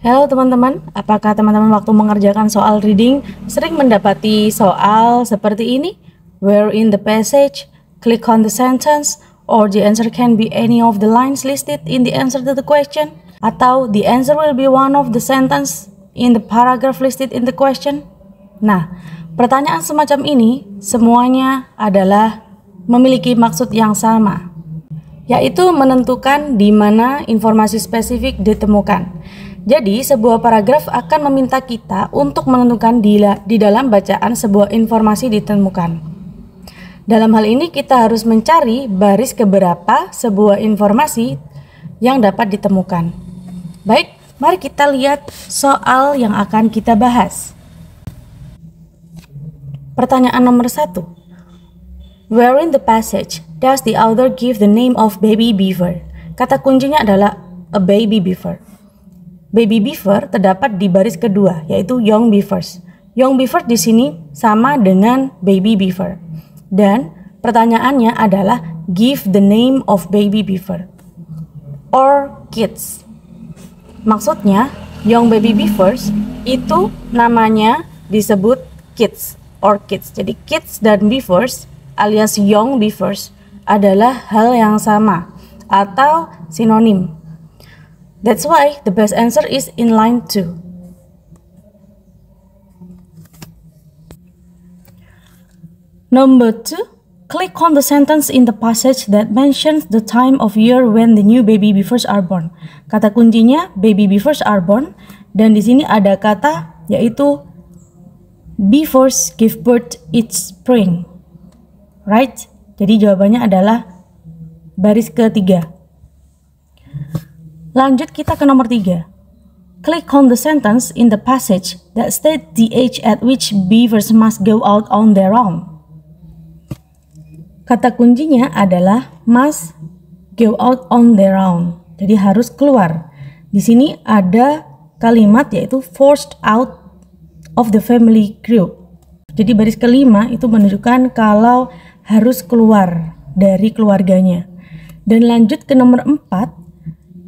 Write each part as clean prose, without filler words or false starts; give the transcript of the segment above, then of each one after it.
Halo teman-teman, apakah teman-teman waktu mengerjakan soal reading sering mendapati soal seperti ini? Where in the passage, click on the sentence, or the answer can be any of the lines listed in the answer to the question? Atau the answer will be one of the sentence in the paragraph listed in the question? Nah, pertanyaan semacam ini semuanya adalah memiliki maksud yang sama, yaitu menentukan di mana informasi spesifik ditemukan. Jadi, sebuah paragraf akan meminta kita untuk menentukan di dalam bacaan sebuah informasi ditemukan. Dalam hal ini, kita harus mencari baris keberapa sebuah informasi yang dapat ditemukan. Baik, mari kita lihat soal yang akan kita bahas. Pertanyaan nomor 1. Where in the passage does the author give the name of baby beaver? Kata kuncinya adalah a baby beaver. Baby beaver terdapat di baris kedua, yaitu young beavers. Young beaver di sini sama dengan baby beaver. Dan pertanyaannya adalah give the name of baby beaver or kids. Maksudnya, young baby beavers itu namanya disebut kids or kids. Jadi kids dan beavers alias young beavers adalah hal yang sama atau sinonim. That's why the best answer is in line 2. Number 2, click on the sentence in the passage that mentions the time of year when the new baby beavers are born. Kata kuncinya baby beavers are born, dan di sini ada kata yaitu beavers give birth each spring. Right? Jadi jawabannya adalah baris ketiga. Lanjut kita ke nomor 3. Click on the sentence in the passage that states the age at which beavers must go out on their own. Kata kuncinya adalah must go out on their own. Jadi harus keluar. Di sini ada kalimat yaitu forced out of the family group. Jadi baris kelima itu menunjukkan kalau harus keluar dari keluarganya. Dan lanjut ke nomor 4.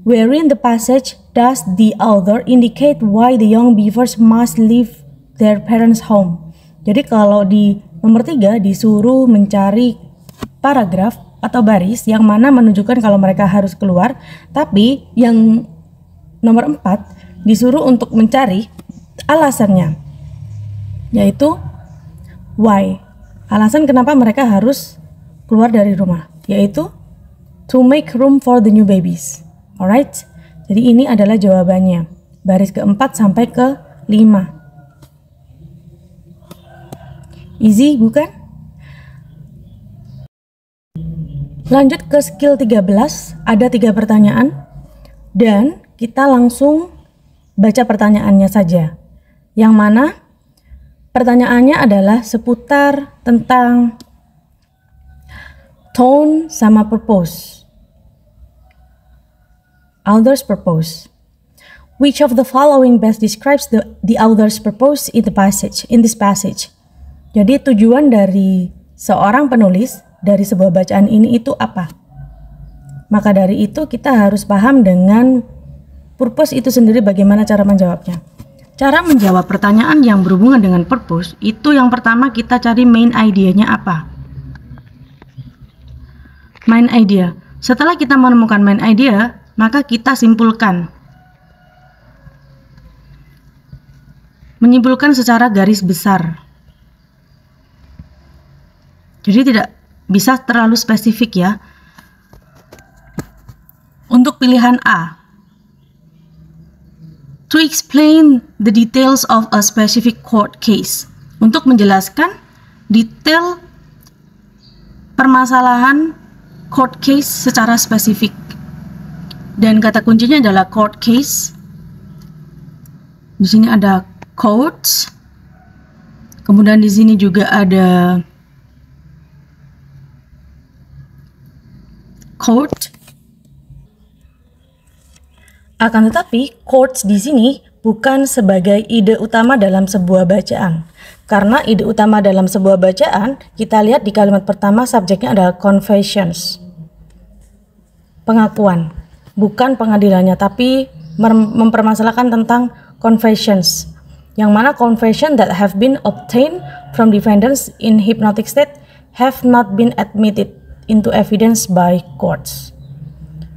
Wherein the passage does the author indicate why the young beavers must leave their parents' home. Jadi kalau di nomor 3 disuruh mencari paragraf atau baris yang mana menunjukkan kalau mereka harus keluar, tapi yang nomor 4 disuruh untuk mencari alasannya, yaitu why. Alasan kenapa mereka harus keluar dari rumah, yaitu to make room for the new babies. Alright, jadi ini adalah jawabannya. Baris keempat sampai ke 5. Easy, bukan? Lanjut ke skill 13, ada 3 pertanyaan. Dan kita langsung baca pertanyaannya saja. Yang mana pertanyaannya adalah seputar tentang tone sama purpose. Author's purpose. Which of the following best describes the author's purpose in this passage? Jadi tujuan dari seorang penulis dari sebuah bacaan ini itu apa? Maka dari itu kita harus paham dengan purpose itu sendiri, bagaimana cara menjawabnya. Cara menjawab pertanyaan yang berhubungan dengan purpose itu yang pertama kita cari main idea-nya apa? Main idea. Setelah kita menemukan main idea, maka kita simpulkan. Menyimpulkan secara garis besar. Jadi tidak bisa terlalu spesifik ya. Untuk pilihan A, to explain the details of a specific court case. Untuk menjelaskan detail permasalahan court case secara spesifik. Dan kata kuncinya adalah court case. Di sini ada courts. Kemudian di sini juga ada court. Akan tetapi, courts di sini bukan sebagai ide utama dalam sebuah bacaan. Karena ide utama dalam sebuah bacaan, kita lihat di kalimat pertama subjeknya adalah confessions. Pengakuan. Bukan pengadilannya, tapi mempermasalahkan tentang confessions, yang mana confession that have been obtained from defendants in hypnotic state have not been admitted into evidence by courts.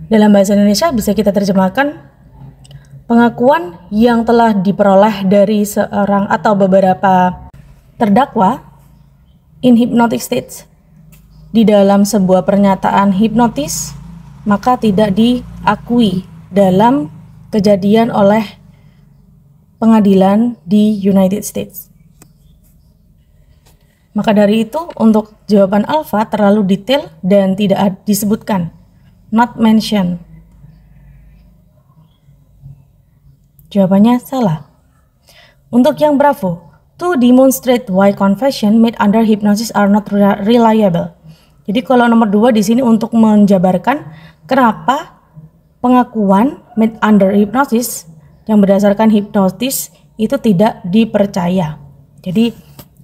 Dalam bahasa Indonesia bisa kita terjemahkan pengakuan yang telah diperoleh dari seorang atau beberapa terdakwa in hypnotic states di dalam sebuah pernyataan hipnotis, maka tidak diakui dalam kejadian oleh pengadilan di United States. Maka dari itu untuk jawaban alfa terlalu detail dan tidak disebutkan, not mentioned. Jawabannya salah. Untuk yang bravo, to demonstrate why confession made under hypnosis are not reliable. Jadi kalau nomor 2 di sini untuk menjabarkan kenapa pengakuan made under hypnosis yang berdasarkan hipnotis itu tidak dipercaya. Jadi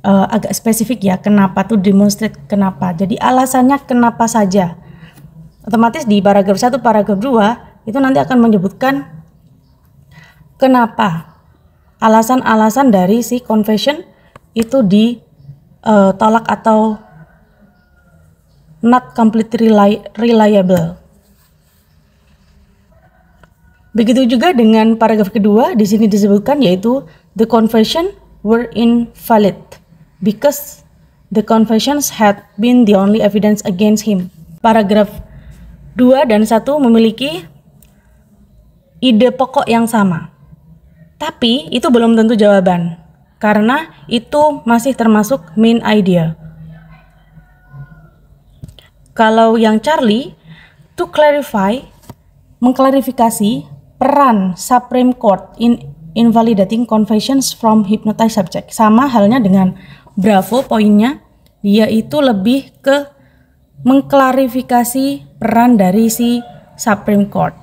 agak spesifik ya, kenapa tuh demonstrate kenapa. Jadi alasannya kenapa saja. Otomatis di paragraf 1, paragraf 2 itu nanti akan menyebutkan kenapa alasan-alasan dari si confession itu ditolak atau not completely reliable. Begitu juga dengan paragraf kedua, di sini disebutkan yaitu the confession were invalid because the confessions had been the only evidence against him. Paragraf 2 dan 1 memiliki ide pokok yang sama. Tapi itu belum tentu jawaban, karena itu masih termasuk main idea. Kalau yang Charlie, to clarify, mengklarifikasi peran Supreme Court in invalidating confessions from hypnotized subject. Sama halnya dengan Bravo poinnya, dia itu lebih ke mengklarifikasi peran dari si Supreme Court.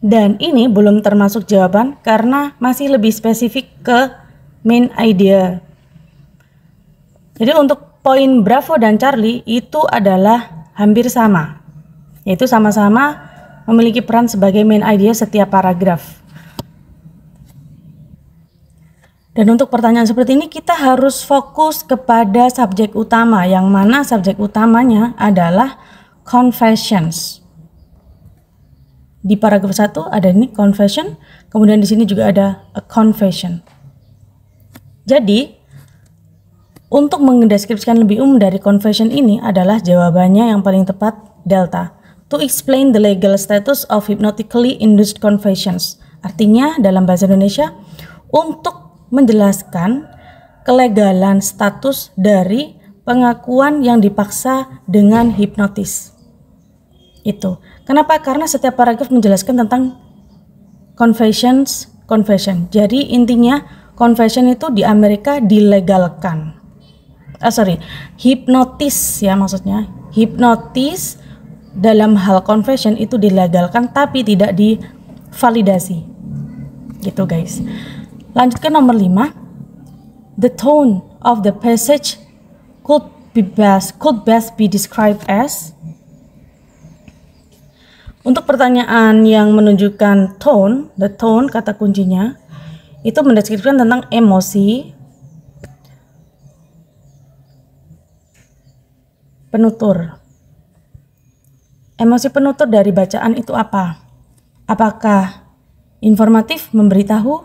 Dan ini belum termasuk jawaban karena masih lebih spesifik ke main idea. Jadi untuk poin Bravo dan Charlie itu adalah hampir sama, yaitu sama-sama memiliki peran sebagai main idea setiap paragraf. Dan untuk pertanyaan seperti ini kita harus fokus kepada subjek utama, yang mana subjek utamanya adalah confessions. Di paragraf 1 ada ini confession, kemudian di sini juga ada a confession. Jadi untuk mendeskripsikan lebih umum dari confession ini adalah jawabannya yang paling tepat delta. To explain the legal status of hypnotically induced confessions. Artinya dalam bahasa Indonesia, untuk menjelaskan kelegalan status dari pengakuan yang dipaksa dengan hipnotis. Itu. Kenapa? Karena setiap paragraf menjelaskan tentang confession. Jadi intinya confession itu di Amerika dilegalkan. Hipnotis ya maksudnya. Hipnotis dalam hal confession itu dilegalkan tapi tidak divalidasi. Gitu guys. Lanjut ke nomor 5. The tone of the passage could best be described as. Untuk pertanyaan yang menunjukkan tone, the tone kata kuncinya itu mendeskripsikan tentang emosi, penutur. Emosi penutur dari bacaan itu apa? Apakah informatif, memberitahu,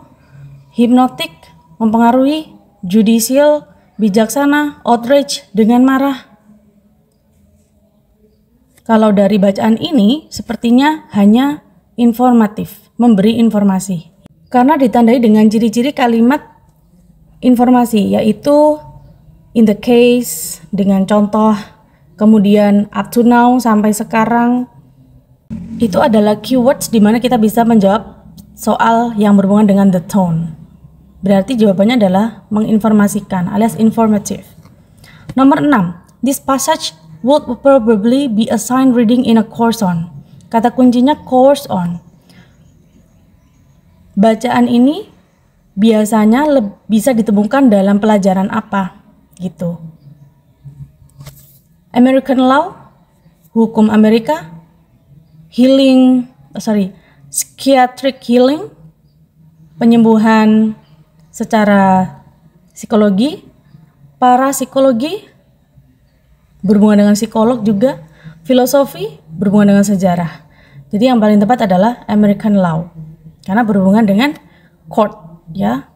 hipnotik, mempengaruhi, judicial, bijaksana, outrage, dengan marah? Kalau dari bacaan ini sepertinya hanya informatif, memberi informasi. Karena ditandai dengan ciri-ciri kalimat informasi, yaitu in the case, dengan contoh, kemudian up to now, sampai sekarang. Itu adalah keywords di mana kita bisa menjawab soal yang berhubungan dengan the tone. Berarti jawabannya adalah menginformasikan alias informative. Nomor 6. This passage would probably be assigned reading in a course on. Kata kuncinya course on. Bacaan ini biasanya bisa ditemukan dalam pelajaran apa gitu. American law, hukum Amerika, healing psychiatric healing, penyembuhan secara psikologi, parapsikologi, berhubungan dengan psikolog juga, filosofi, berhubungan dengan sejarah. Jadi yang paling tepat adalah American Law, karena berhubungan dengan court, ya.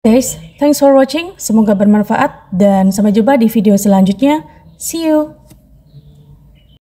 Guys, thanks for watching. Semoga bermanfaat dan sampai jumpa di video selanjutnya. See you.